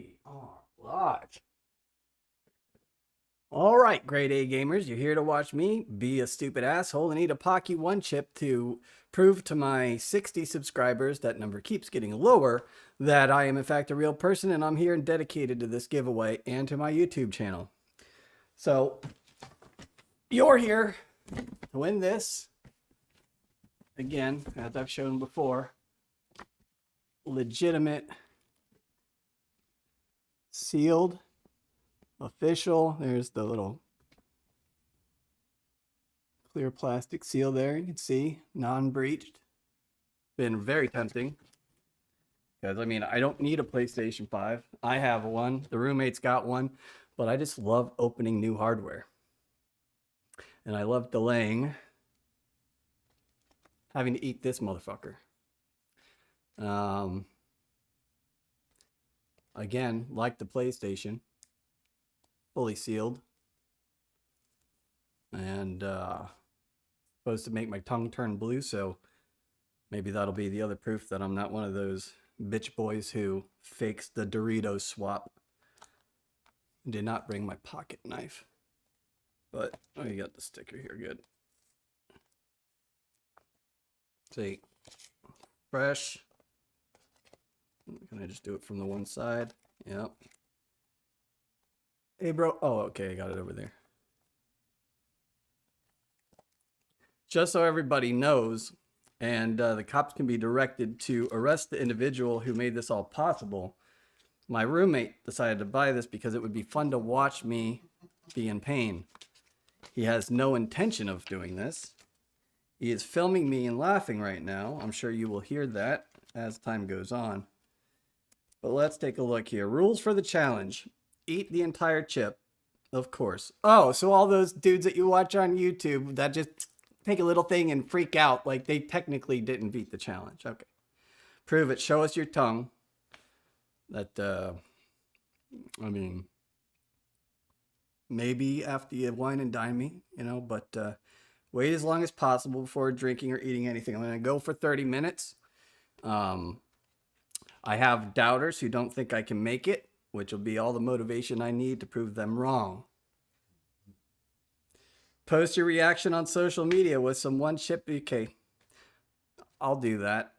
We are live. All right, grade A gamers, you're here to watch me be a stupid asshole and eat a Paqui 1 chip to prove to my 60 subscribers, that number keeps getting lower, that I am in fact a real person and I'm here and dedicated to this giveaway and to my YouTube channel. So, you're here to win this. Again, as I've shown before, legitimate, sealed, official. There's the little clear plastic seal there. You can see non-breached. Been very tempting because I mean, I don't need a PlayStation 5. I have one. The roommate's got one, but I just love opening new hardware. And I love delaying having to eat this motherfucker. Again, like the PlayStation, fully sealed, and supposed to make my tongue turn blue, so maybe that'll be the other proof that I'm not one of those bitch boys who fakes the Dorito swap. Did not bring my pocket knife, but oh, you got the sticker here, good. See, fresh. Can I just do it from the one side? Yep. Hey, bro. Oh, okay. I got it over there. Just so everybody knows, and the cops can be directed to arrest the individual who made this all possible, my roommate decided to buy this because it would be fun to watch me be in pain. He has no intention of doing this. He is filming me and laughing right now. I'm sure you will hear that as time goes on. But let's take a look here. Rules for the challenge. Eat the entire chip, of course. Oh, so all those dudes that you watch on YouTube that just take a little thing and freak out, like they technically didn't beat the challenge. Okay. Prove it. Show us your tongue. That, I mean, maybe after you wine and dine me, you know, but wait as long as possible before drinking or eating anything. I'm going to go for 30 minutes. I have doubters who don't think I can make it, which will be all the motivation I need to prove them wrong. Post your reaction on social media with some one chip. Okay, I'll do that.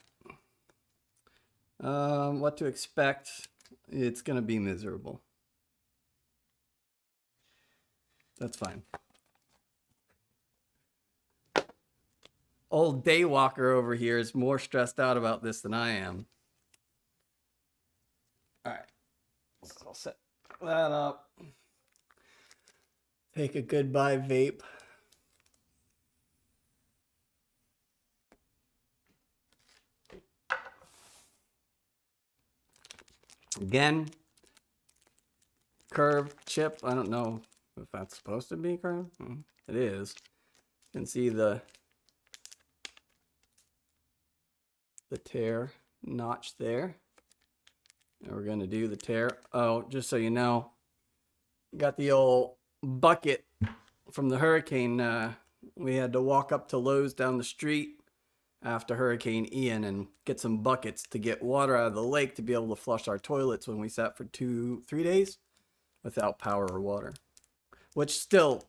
What to expect? It's going to be miserable. That's fine. Old Daywalker over here is more stressed out about this than I am. All right, so I'll set that up. Take a goodbye vape. Again, curved chip. I don't know if that's supposed to be curved. It is. You can see the tear notch there. And we're going to do the tear. Oh, just so you know, got the old bucket from the hurricane. We had to walk up to Lowe's down the street after Hurricane Ian and get some buckets to get water out of the lake to be able to flush our toilets when we sat for 2-3 days without power or water. Which still,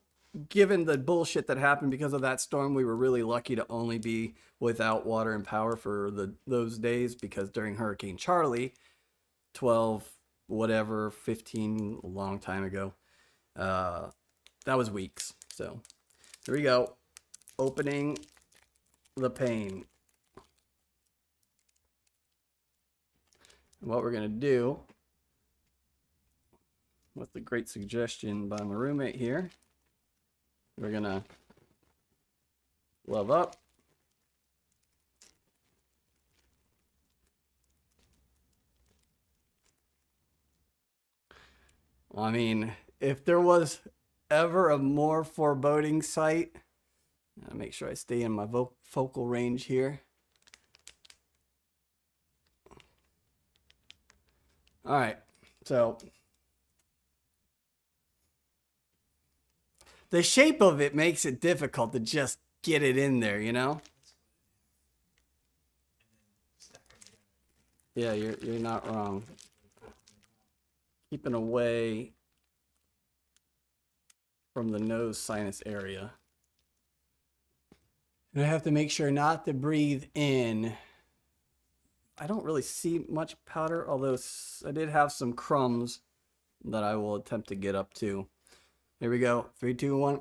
given the bullshit that happened because of that storm, we were really lucky to only be without water and power for those days, because during Hurricane Charlie, 12, whatever, 15, a long time ago, that was weeks. So here we go. Opening the pain. And what we're going to do, with the great suggestion by my roommate here, we're going to glove up. I mean, if there was ever a more foreboding sight, I'll make sure I stay in my focal range here. All right, so the shape of it makes it difficult to just get it in there, you know? Yeah, you're not wrong. keeping away from the nose sinus area. And I have to make sure not to breathe in. I don't really see much powder, although I did have some crumbs that I will attempt to get up to. Here we go. 3, 2, 1.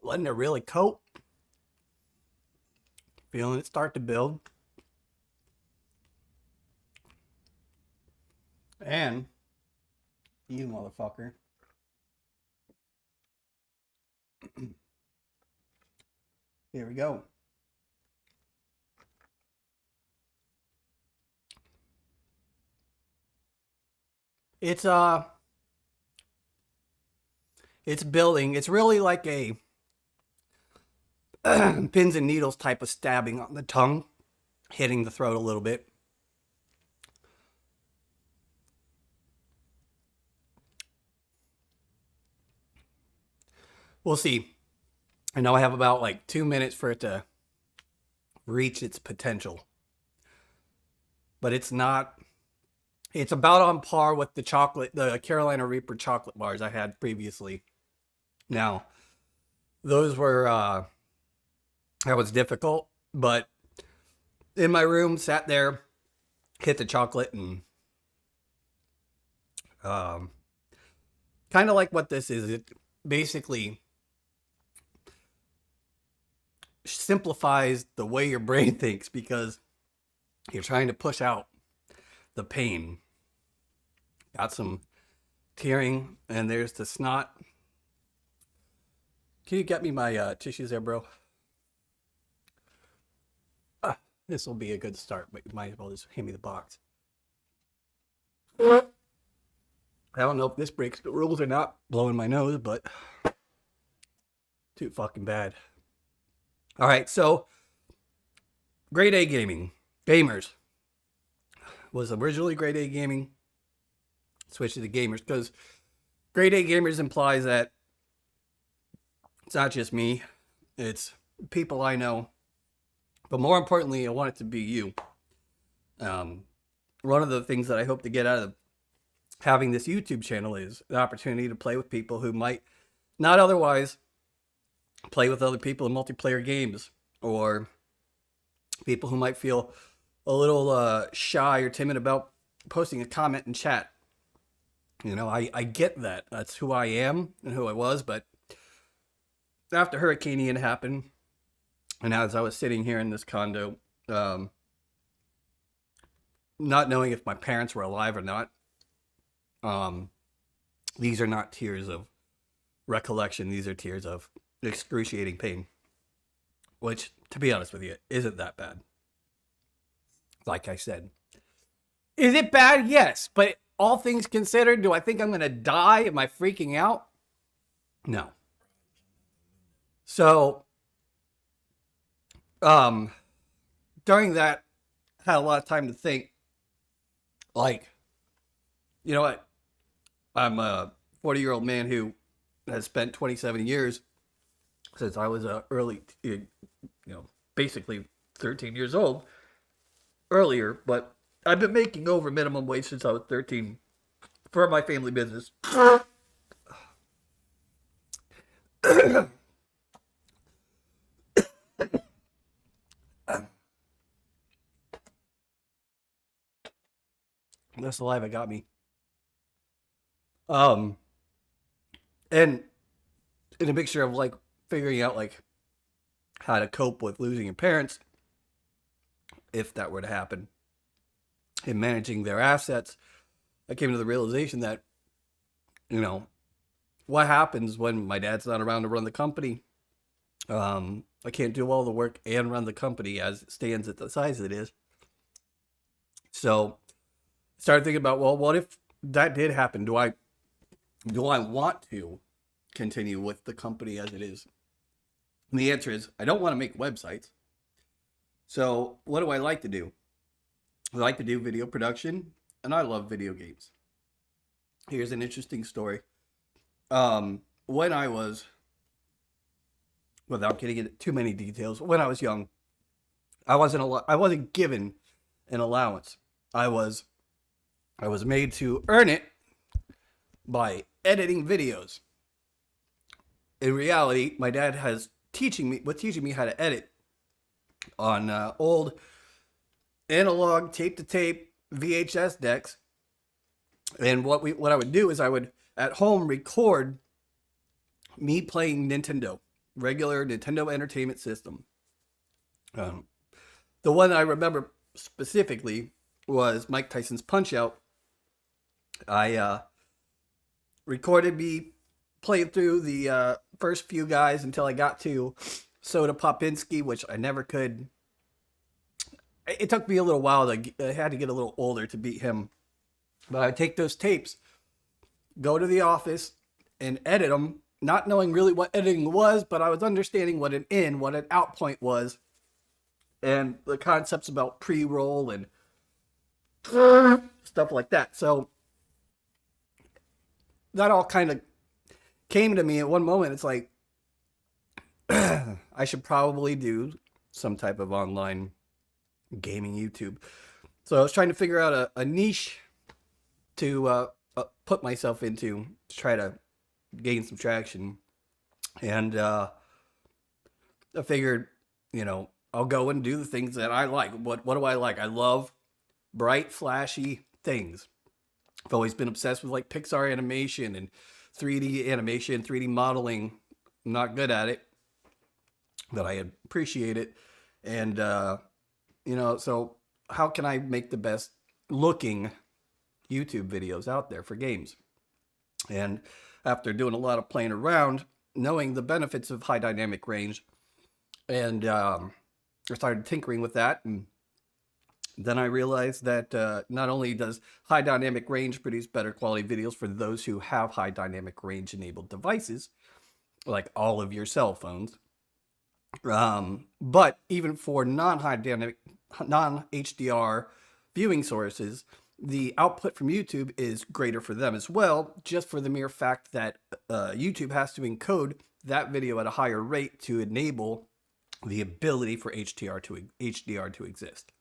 Letting it really coat. Feeling it start to build. And you motherfucker. Here we go. It's building. It's really like a pins and needles type of stabbing on the tongue, hitting the throat a little bit. We'll see. I know I have about like 2 minutes for it to reach its potential. But it's not, it's about on par with the Carolina Reaper chocolate bars I had previously. Now, those were, that was difficult, but in my room, sat there, hit the chocolate, and kind of like what this is. It basically simplifies the way your brain thinks because you're trying to push out the pain. Got some tearing, and there's the snot. Can you get me my tissues there, bro? This will be a good start, but you might as well just hand me the box. I don't know if this breaks the rules or not, blowing my nose, but too fucking bad. All right, so grade A gamers was originally grade A gaming, switched to the gamers because grade A gamers implies that it's not just me, it's people I know, but more importantly, I want it to be you. One of the things that I hope to get out of having this YouTube channel is the opportunity to play with people who might not otherwise play with other people in multiplayer games, or people who might feel a little shy or timid about posting a comment in chat. You know, I get that. That's who I am and who I was, but after Hurricane Ian happened, and as I was sitting here in this condo, not knowing if my parents were alive or not, these are not tears of recollection. These are tears of excruciating pain, which, to be honest with you, isn't that bad. Like I said, is it bad? Yes, but all things considered, do I think I'm going to die? Am I freaking out? No. So, during that, I had a lot of time to think, like, you know what? I'm a 40-year-old man who has spent 27 years since I was basically 13 years old earlier, but I've been making over minimum wage since I was 13 for my family business. That's the life that got me. And in a mixture of like figuring out like how to cope with losing your parents, if that were to happen. in managing their assets, I came to the realization that, what happens when my dad's not around to run the company? I can't do all the work and run the company as it stands at the size it is. So I started thinking about, well, what if that did happen? Do I want to continue with the company as it is? And the answer is, I don't want to make websites. So what do I like to do? I like to do video production, and I love video games. Here's an interesting story. When I was, without getting into too many details, when I was young, I wasn't given an allowance. I was made to earn it by editing videos. In reality, my dad was teaching me how to edit on old analog tape-to-tape VHS decks. And what I would do is I would at home record me playing regular Nintendo Entertainment System. The one I remember specifically was Mike Tyson's Punch-Out. I recorded me playing through the first few guys until I got to Soda Popinski, which I never could. It took me a little while. I had to get a little older to beat him. But I'd take those tapes, go to the office, and edit them, not knowing really what editing was, but I was understanding what an out point was, and the concepts about pre-roll and stuff like that. So that all kind of came to me at one moment. It's like, I should probably do some type of online gaming YouTube. So I was trying to figure out a niche to put myself into to try to gain some traction. And I figured, I'll go and do the things that I like. What do I like? I love bright, flashy things. I've always been obsessed with like Pixar animation and 3D animation, 3D modeling. I'm not good at it, but I appreciate it. And, so how can I make the best looking YouTube videos out there for games? And after doing a lot of playing around, knowing the benefits of high dynamic range, and I started tinkering with that, and then I realized that not only does high dynamic range produce better quality videos for those who have high dynamic range enabled devices, like all of your cell phones, but even for non-HDR viewing sources, the output from YouTube is greater for them as well, just for the mere fact that YouTube has to encode that video at a higher rate to enable the ability for HDR to exist.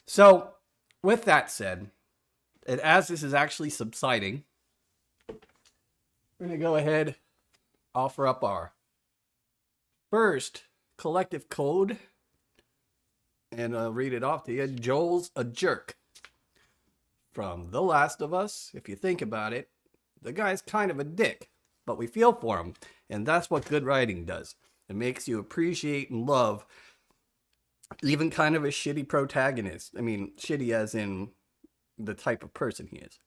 So, with that said, and as this is actually subsiding, we're going to go ahead, offer up our first collective code, and I'll read it off to you. Joel's a jerk. From The Last of Us. If you think about it, the guy's kind of a dick, but we feel for him, and that's what good writing does. It makes you appreciate and love even kind of a shitty protagonist. I mean, shitty as in the type of person he is.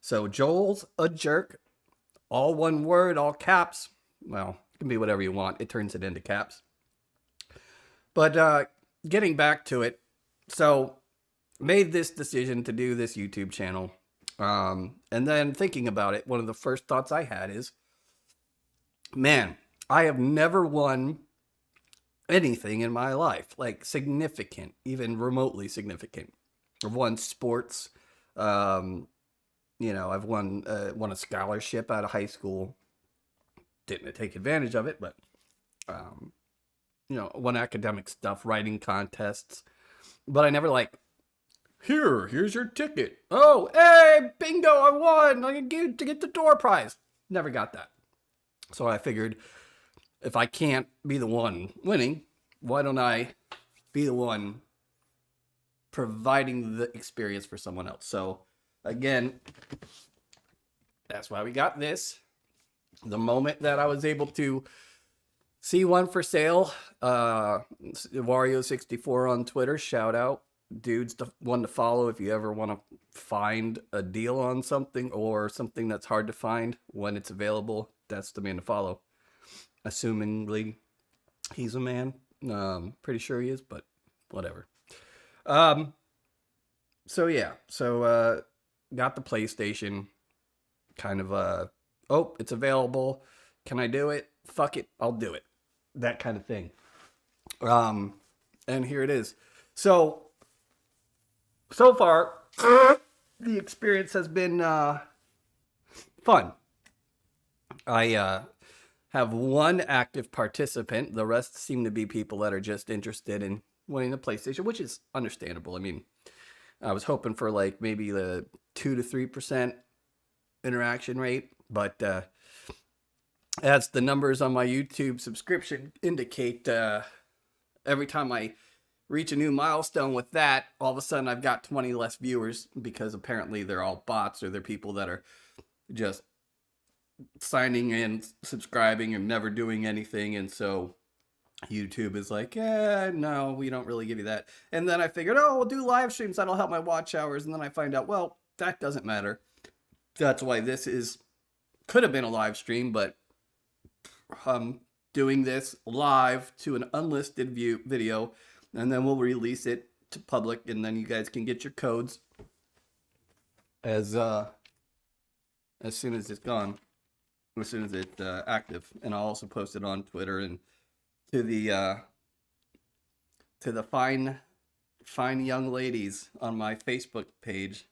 So Joel's a jerk. All one word, all caps. Well, it can be whatever you want. It turns it into caps. But getting back to it, so made this decision to do this YouTube channel. And then thinking about it, one of the first thoughts I had is, man, I have never won anything in my life, like significant, even remotely significant. I've won sports. I've won a scholarship out of high school. Didn't take advantage of it, but won academic stuff, writing contests. But I never here's your ticket. Oh, hey, bingo, I won. I get to get the door prize. Never got that. So I figured, if I can't be the one winning, why don't I be the one providing the experience for someone else? So again, that's why we got this. The moment that I was able to see one for sale, Wario64 on Twitter, shout out. dudes to one to follow if you ever want to find a deal on something or something that's hard to find when it's available. That's the man to follow. Assumingly, he's a man. Pretty sure he is, but whatever. Um, so yeah, so got the PlayStation. Kind of oh, it's available. Can I do it? Fuck it, I'll do it. That kind of thing. And here it is. So far, the experience has been fun. I have one active participant. The rest seem to be people that are just interested in winning the PlayStation, which is understandable. I mean, I was hoping for like maybe the 2 to 3% interaction rate, but as the numbers on my YouTube subscription indicate, every time I reach a new milestone with that, all of a sudden I've got 20 less viewers because apparently they're all bots or they're people that are just signing in, subscribing, and never doing anything. And so YouTube is like, no, we don't really give you that. And then I figured, oh, we'll do live streams. That'll help my watch hours. And then I find out, well, that doesn't matter. That's why this could have been a live stream, but doing this live to an unlisted video, and then we'll release it to public, and then you guys can get your codes as soon as it's gone, as soon as it's active. And I'll also post it on Twitter and to the fine young ladies on my Facebook page.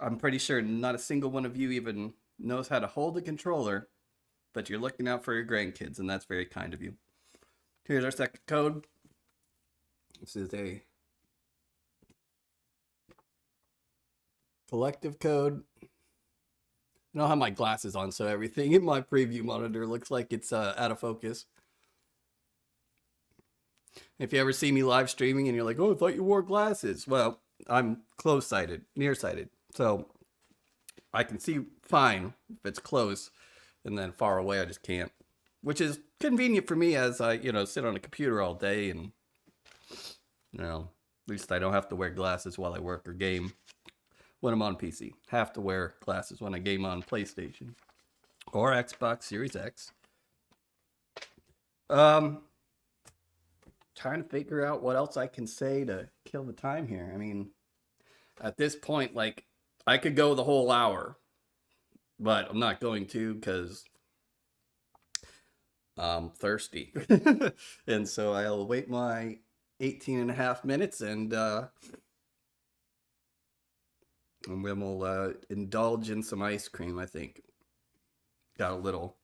I'm pretty sure not a single one of you even knows how to hold a controller, but you're looking out for your grandkids, and that's very kind of you. Here's our second code. This is a collective code. I don't have my glasses on, so everything in my preview monitor looks like it's out of focus. If you ever see me live streaming and you're like, oh, I thought you wore glasses. Well, I'm close-sighted, nearsighted. So I can see fine if it's close, and then far away I just can't. Which is convenient for me as I, sit on a computer all day, and, at least I don't have to wear glasses while I work or game when I'm on PC. Have to wear glasses when I game on PlayStation or Xbox Series X. Trying to figure out what else I can say to kill the time here. I mean, at this point, like, I could go the whole hour, but I'm not going to because I'm thirsty. And so I'll wait my 18 and a half minutes and then we'll indulge in some ice cream, I think. Got a little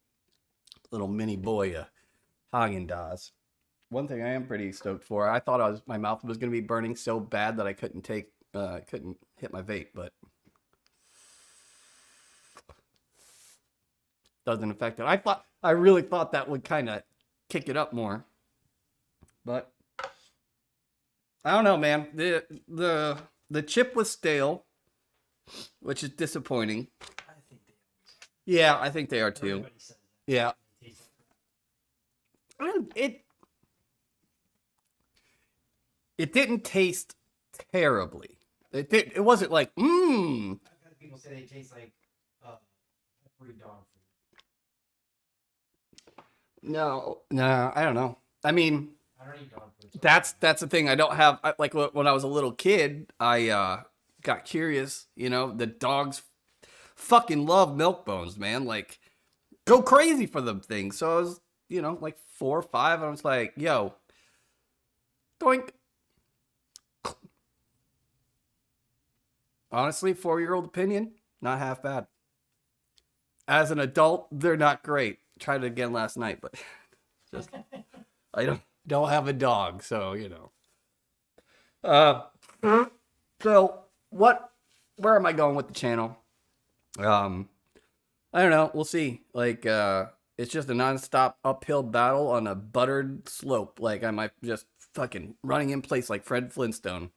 mini boy Haagen-Dazs. One thing I am pretty stoked for, I thought my mouth was going to be burning so bad that I couldn't hit my vape, but doesn't affect it. I really thought that would kind of kick it up more, but I don't know, man. The chip was stale, which is disappointing. Yeah, I think they are too. Yeah. It didn't taste terribly. It wasn't like, I've had people say they taste like peppery dog food. No, I don't know. I mean, I don't eat dog food. So that's the thing. I don't have, like, when I was a little kid, I got curious. The dogs fucking love milk bones, man. Like, go crazy for them things. So I was, like 4 or 5, and I was like, yo, doink. Honestly, 4-year-old opinion, not half bad. As an adult, they're not great. Tried it again last night, but just I don't have a dog, so So where am I going with the channel? I don't know. We'll see. Like, it's just a nonstop uphill battle on a buttered slope. Like, I might just fucking running in place like Fred Flintstone.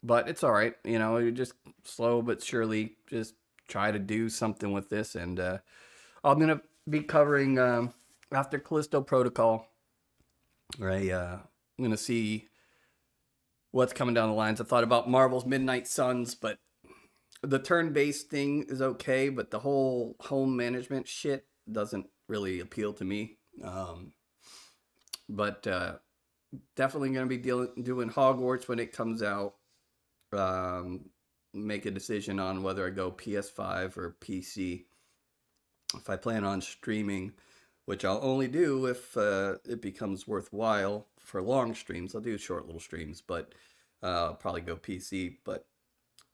But it's all right. You just slow but surely just try to do something with this. And I'm going to be covering, after Callisto Protocol, right? I'm going to see what's coming down the lines. I thought about Marvel's Midnight Suns, but the turn-based thing is okay, but the whole home management shit doesn't really appeal to me. But definitely going to be doing Hogwarts when it comes out. Make a decision on whether I go PS5 or PC. If I plan on streaming, which I'll only do if it becomes worthwhile for long streams. I'll do short little streams, but I'll probably go PC. But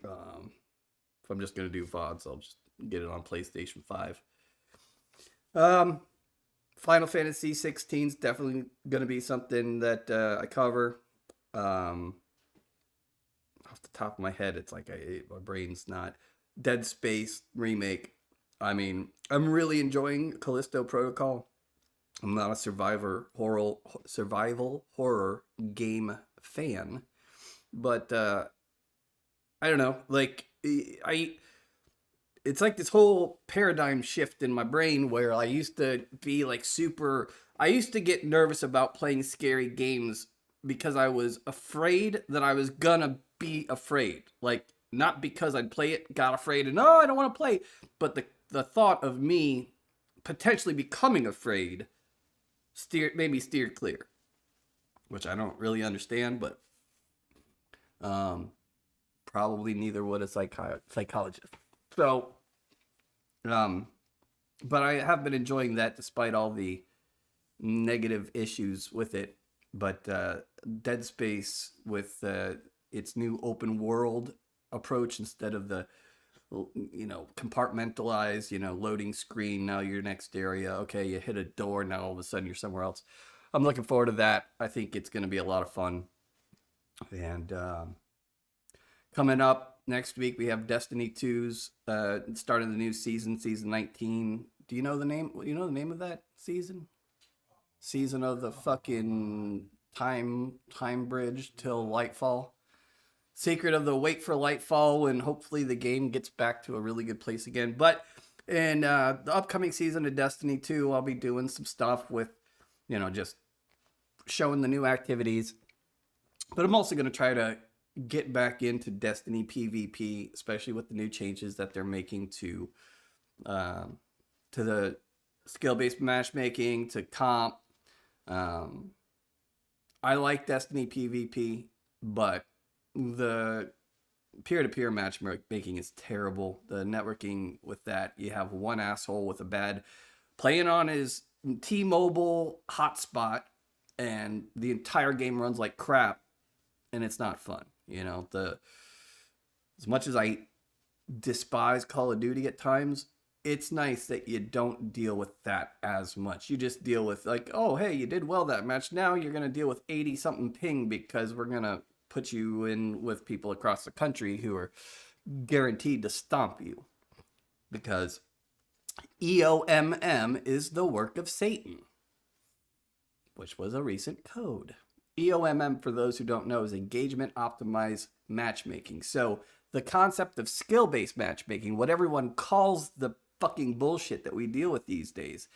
if I'm just going to do VODs, I'll just get it on PlayStation 5. Final Fantasy 16 is definitely going to be something that I cover. Off the top of my head, it's like my brain's not. Dead Space remake. I mean, I'm really enjoying Callisto Protocol. I'm not a survival horror game fan, but I don't know. Like it's like this whole paradigm shift in my brain where I used to be like I used to get nervous about playing scary games because I was afraid that I was gonna be afraid. Like, not because I'd play it, got afraid, and I don't want to play, but the thought of me potentially becoming afraid made me steer clear, which I don't really understand, but probably neither would a psychologist. So, but I have been enjoying that despite all the negative issues with it. But Dead Space with its new open world approach instead of the compartmentalized, loading screen. Now you're next area. Okay, you hit a door. Now all of a sudden you're somewhere else. I'm looking forward to that. I think it's going to be a lot of fun. And coming up next week, we have Destiny 2's starting the new season 19. Do you know the name? You know the name of that season? Season of the fucking time bridge till Lightfall. Secret of the wait for Lightfall, and hopefully the game gets back to a really good place again. But in the upcoming season of Destiny 2, I'll be doing some stuff with, just showing the new activities. But I'm also going to try to get back into Destiny PvP, especially with the new changes that they're making to the skill-based matchmaking, to comp. I like Destiny PvP, but the peer-to-peer matchmaking is terrible. The networking with that, you have one asshole with a bad playing on his T-Mobile hotspot, and the entire game runs like crap, and it's not fun. As much as I despise Call of Duty at times, it's nice that you don't deal with that as much. You just deal with like, oh, hey, you did well that match. Now you're going to deal with 80-something ping because we're going to put you in with people across the country who are guaranteed to stomp you. Because EOMM is the work of Satan, which was a recent code. EOMM, for those who don't know, is engagement optimized matchmaking. So the concept of skill-based matchmaking, what everyone calls the fucking bullshit that we deal with these days,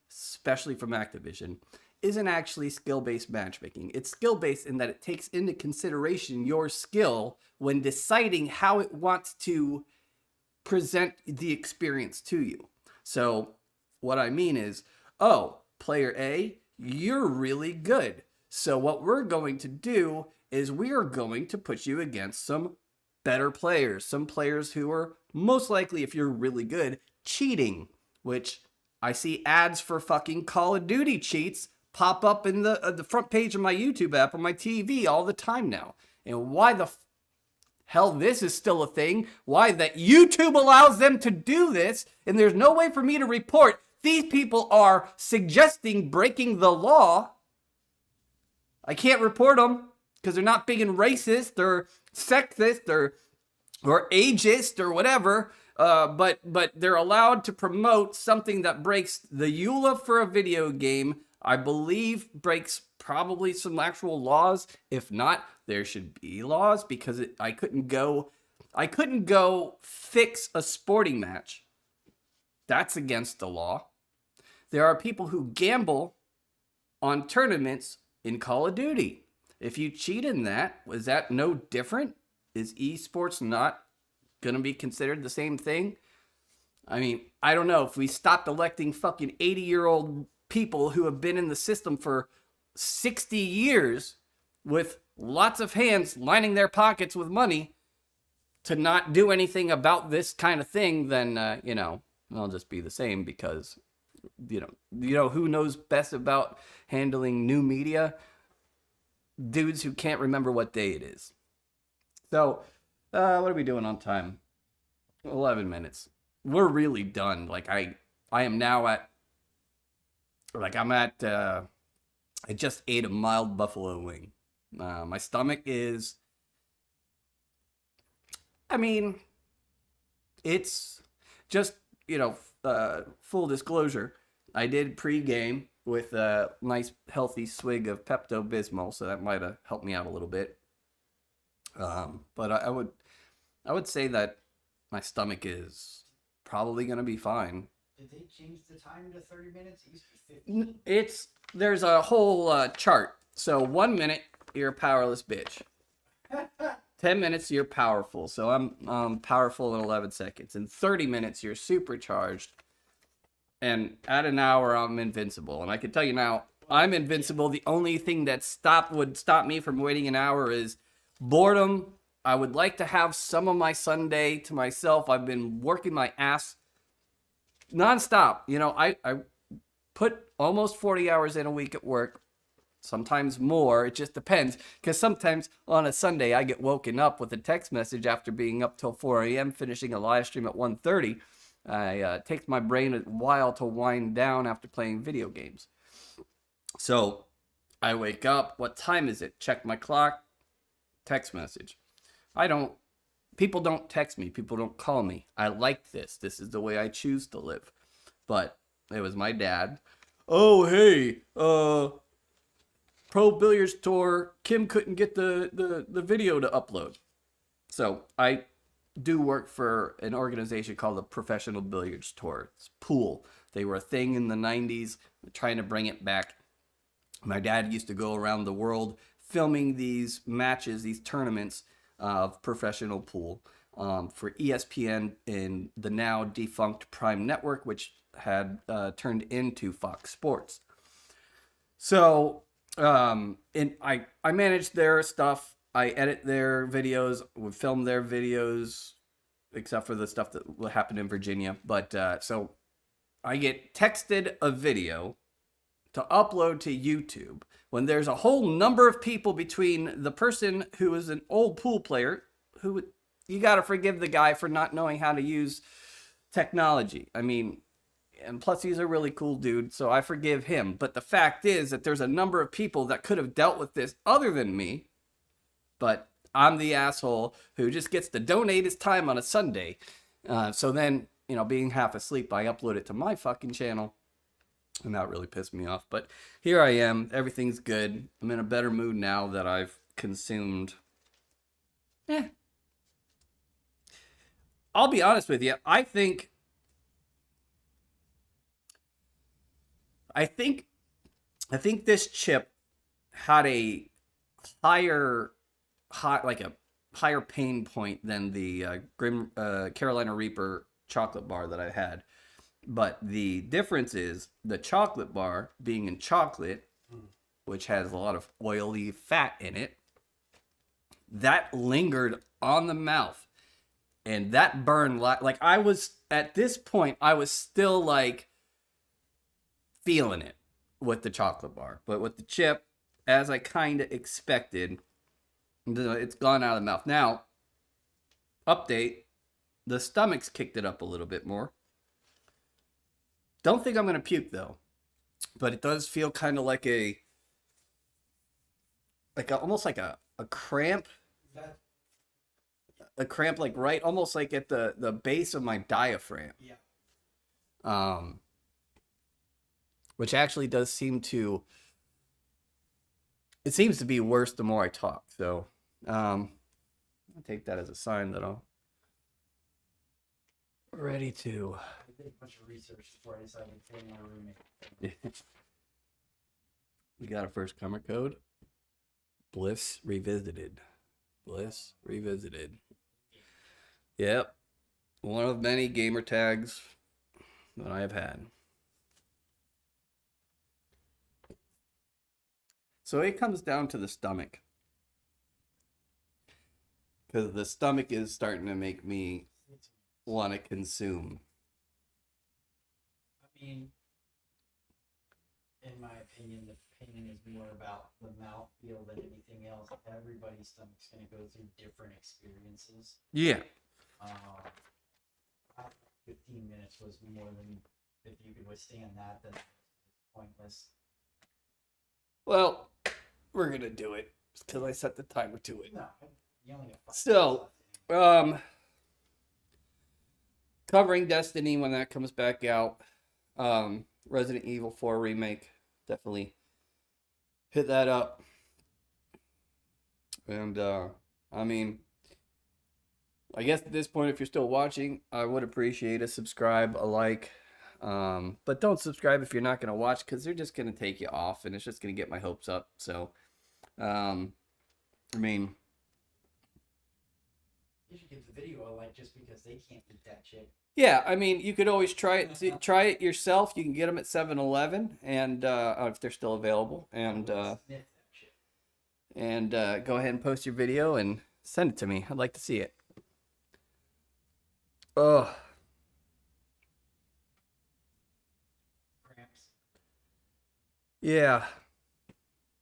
especially from Activision, isn't actually skill-based matchmaking. It's skill-based in that it takes into consideration your skill when deciding how it wants to present the experience to you. So what I mean is, oh, player A, you're really good. So what we're going to do is we are going to put you against some better players, some players who are most likely, if you're really good, cheating, which I see ads for fucking Call of Duty cheats pop up in the front page of my YouTube app on my TV all the time now. And why the hell this is still a thing, why that YouTube allows them to do this, and there's no way for me to report these people are suggesting breaking the law. I can't report them because they're not being racist or sexist or ageist or whatever. But they're allowed to promote something that breaks the EULA for a video game. I believe breaks probably some actual laws. If not, there should be laws because I couldn't go fix a sporting match. That's against the law. There are people who gamble on tournaments in Call of Duty. If you cheat in that, is that no different? Is esports not going to be considered the same thing? I mean, I don't know. If we stopped electing fucking 80-year-old people who have been in the system for 60 years with lots of hands lining their pockets with money to not do anything about this kind of thing, then, you know, I'll just be the same because, you know, who knows best about handling new media? Dudes who can't remember what day it is. So, what are we doing on time? 11 minutes. We're really done. Like I am now at, like I'm at, I just ate a mild buffalo wing. My stomach is, I mean, it's just, you know, full disclosure. I did pre-game with a nice healthy swig of Pepto-Bismol, so that might have helped me out a little bit. But I would say that my stomach is probably gonna be fine. Did they change the time to 30 minutes? It used to be 15. There's a whole chart. So 1 minute you're a powerless bitch. 10 minutes you're powerful. So I'm powerful in 11 seconds. In 30 minutes you're supercharged. And at an hour I'm invincible. And I can tell you now, I'm invincible. The only thing that would stop me from waiting an hour is boredom. I would like to have some of my Sunday to myself. I've been working my ass nonstop. You know, I put almost 40 hours in a week at work, sometimes more. It just depends. Because sometimes on a Sunday, I get woken up with a text message after being up till 4 a.m., finishing a live stream at 1:30. It takes my brain a while to wind down after playing video games. So I wake up. What time is it? Check my clock. Text message. People don't text me. People don't call me. I like this. This is the way I choose to live. But it was my dad. Oh, hey, Pro Billiards Tour, Kim couldn't get the video to upload. So I do work for an organization called the Professional Billiards Tour. It's pool. They were a thing in the 90s. We're trying to bring it back. My dad used to go around the world filming these matches, these tournaments of professional pool for ESPN in the now defunct Prime Network, which had turned into Fox Sports. So and I manage their stuff. I edit their videos, would film their videos, except for the stuff that happened in Virginia. But so I get texted a video to upload to YouTube when there's a whole number of people between the person who is an old pool player, who you got to forgive the guy for not knowing how to use technology. I mean, and plus he's a really cool dude, so I forgive him. But the fact is that there's a number of people that could have dealt with this other than me, but I'm the asshole who just gets to donate his time on a Sunday. So then, you know, being half asleep, I upload it to my fucking channel. And that really pissed me off. But here I am. Everything's good. I'm in a better mood now that I've consumed. I'll be honest with you. I think this chip had a higher pain point than the Carolina Reaper chocolate bar that I had. But the difference is the chocolate bar being in chocolate, which has a lot of oily fat in it, that lingered on the mouth. And that burned like I was, at this point, I was still like feeling it with the chocolate bar. But with the chip, as I kind of expected, it's gone out of the mouth. Now, update, the stomach's kicked it up a little bit more. Don't think I'm going to puke, though. But it does feel kind of like almost like a cramp. A cramp, like right, almost like at the base of my diaphragm. Yeah. Which actually does seem to... It seems to be worse the more I talk. So, I'll take that as a sign that I'm ready to... I did a bunch of research before I decided to pay my roommate. We got a first comer code. Bliss Revisited. Bliss Revisited. Yep. One of many gamer tags that I have had. So it comes down to the stomach. Because the stomach is starting to make me want to consume. I mean, in my opinion, the pain is more about the mouthfeel than anything else. Everybody's stomach's going to go through different experiences. Yeah. I think 15 minutes was more than, if you could withstand that, then it's pointless. Well, we're going to do it because I set the timer to it. No, you only got 5 So, minutes left. Covering Destiny when that comes back out. Resident Evil 4 remake. Definitely hit that up. And, I mean, I guess at this point, if you're still watching, I would appreciate a subscribe, a like. But don't subscribe if you're not going to watch because they're just going to take you off and it's just going to get my hopes up. So, I mean, You should give the video a like just because they can't eat that shit. yeah, I mean, you could always try it. Try it yourself. You can get them at 7-Eleven, and if they're still available, and Sniff that shit. go ahead and post your video and send it to me. I'd like to see it. Oh, Cramps. yeah,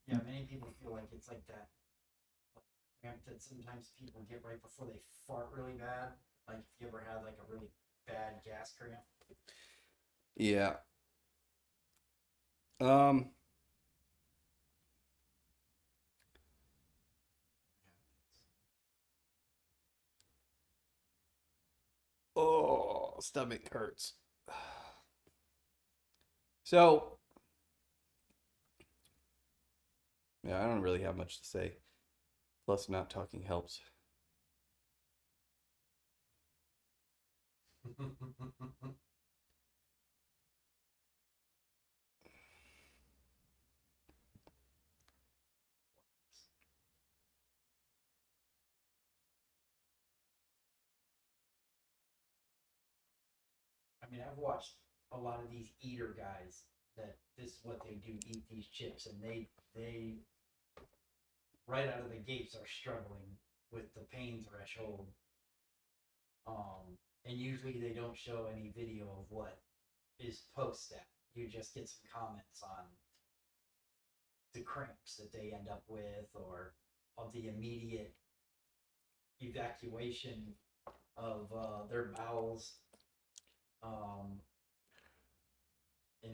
Yeah, many people feel like it's like that cramp that sometimes people get right before they fart really bad. Like if you ever had like a really bad gas cramp. yeah. Oh, stomach hurts. So, yeah, I don't really have much to say. Plus, not talking helps. I mean, I've watched a lot of these eater guys that this is what they do, eat these chips, and they right out of the gates are struggling with the pain threshold. And usually they don't show any video of what is post that. You just get some comments on the cramps that they end up with or of the immediate evacuation of their bowels. And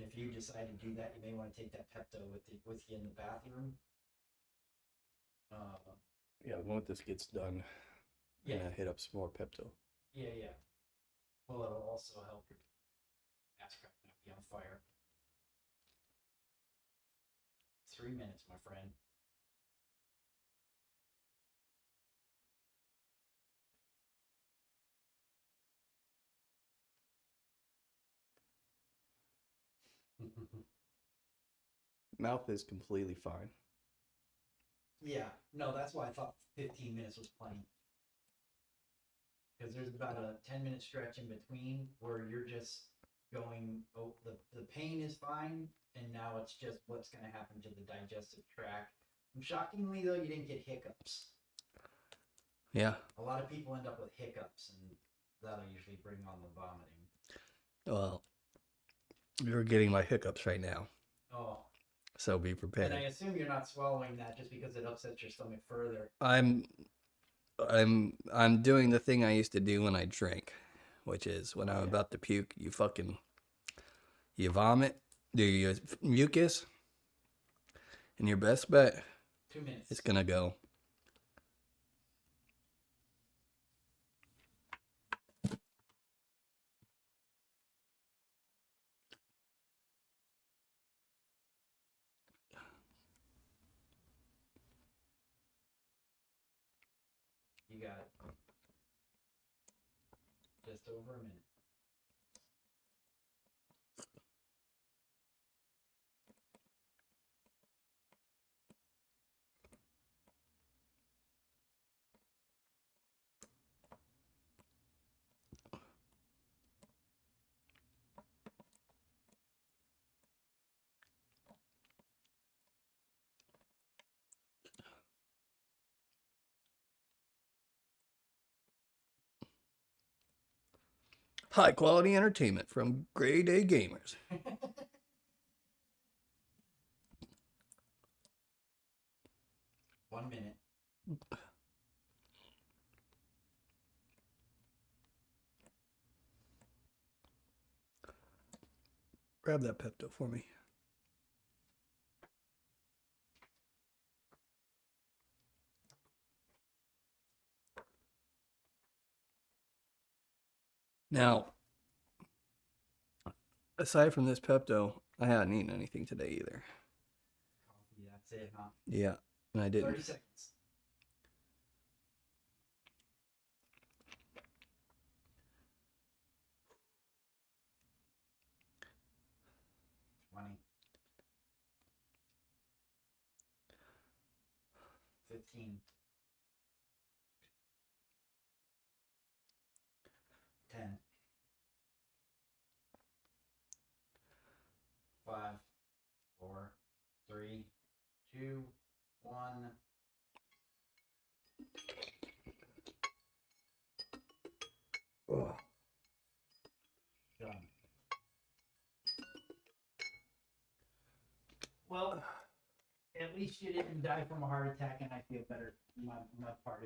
if you decide to do that, you may want to take that Pepto with you in the bathroom. Yeah, once this gets done, Yeah. I'm gonna hit up some more Pepto. Yeah. Well, it'll also help your ass crack not be on fire. 3 minutes, my friend. Mouth is completely fine. Yeah, no, that's why I thought 15 minutes was plenty. Because there's about a 10-minute stretch in between where you're just going, oh, the pain is fine, and now it's just what's going to happen to the digestive tract. And shockingly, though, you didn't get hiccups. Yeah. A lot of people end up with hiccups, and that'll usually bring on the vomiting. Well, you're getting my hiccups right now, Oh, so be prepared. and I assume you're not swallowing that just because it upsets your stomach further. I'm doing the thing I used to do when I drank, which is when I'm about to puke, you vomit, do your mucus, and your best bet 2 minutes. is gonna go. You got it. Just over a minute. high quality entertainment from grade A gamers. One minute. Grab that Pepto for me. Now, aside from this Pepto, I hadn't eaten anything today either. Coffee, that's it, huh? Yeah, and I didn't. 30 seconds. Twenty. 15. 10. 5, 4, 3, 2, 1. Oh. Done. Well, at least you didn't die from a heart attack, and I feel better. My part